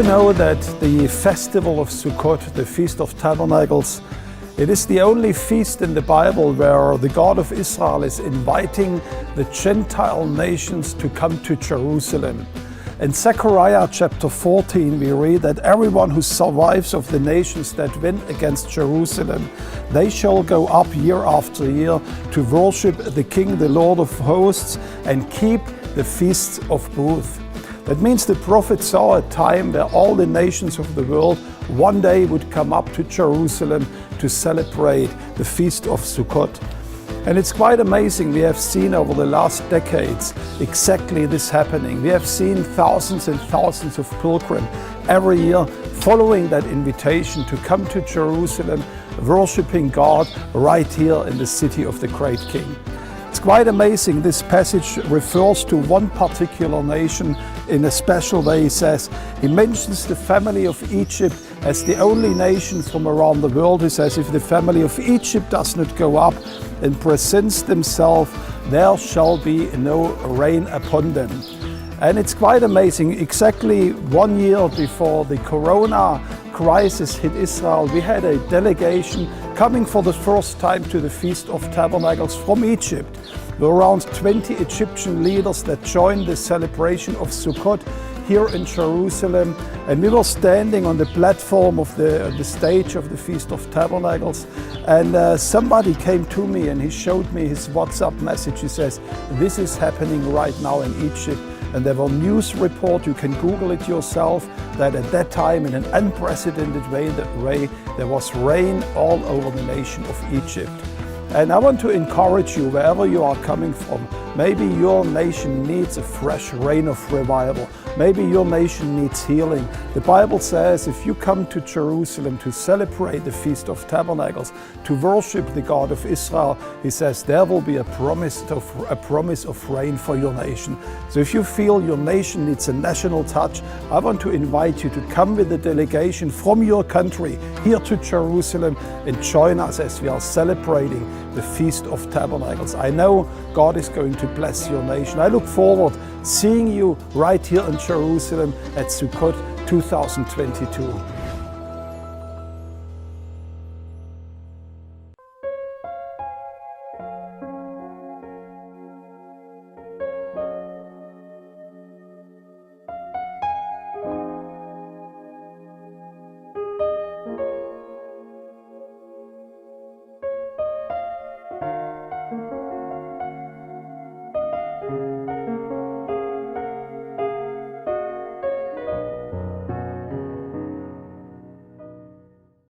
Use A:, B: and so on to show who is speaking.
A: know that the festival of Sukkot, the Feast of Tabernacles, it is the only feast in the Bible where the God of Israel is inviting the Gentile nations to come to Jerusalem. In Zechariah chapter 14, we read that everyone who survives of the nations that win against Jerusalem, they shall go up year after year to worship the King, the Lord of hosts, and keep the feasts of booths. That means the prophet saw a time where all the nations of the world one day would come up to Jerusalem to celebrate the Feast of Sukkot. And it's quite amazing. We have seen over the last decades exactly this happening. We have seen thousands and thousands of pilgrims every year following that invitation to come to Jerusalem, worshiping God right here in the city of the great King. It's quite amazing. This passage refers to one particular nation in a special way. He mentions the family of Egypt as the only nation from around the world. He says, if the family of Egypt does not go up and present themselves, there shall be no rain upon them. And it's quite amazing. Exactly 1 year before the Corona crisis hit Israel, we had a delegation coming for the first time to the Feast of Tabernacles from Egypt. There were around 20 Egyptian leaders that joined the celebration of Sukkot here in Jerusalem, and we were standing on the platform of the stage of the Feast of Tabernacles, and somebody came to me and he showed me his WhatsApp message. He says, this is happening right now in Egypt. And there were news reports, you can Google it yourself, that at that time in an unprecedented way there was rain all over the nation of Egypt. And I want to encourage you, wherever you are coming from, maybe your nation needs a fresh rain of revival. Maybe your nation needs healing. The Bible says if you come to Jerusalem to celebrate the Feast of Tabernacles, to worship the God of Israel, he says there will be a promise of rain for your nation. So if you feel your nation needs a national touch, I want to invite you to come with a delegation from your country here to Jerusalem and join us as we are celebrating the Feast of Tabernacles. I know God is going to bless your nation. I look forward seeing you right here in Jerusalem at Sukkot 2022.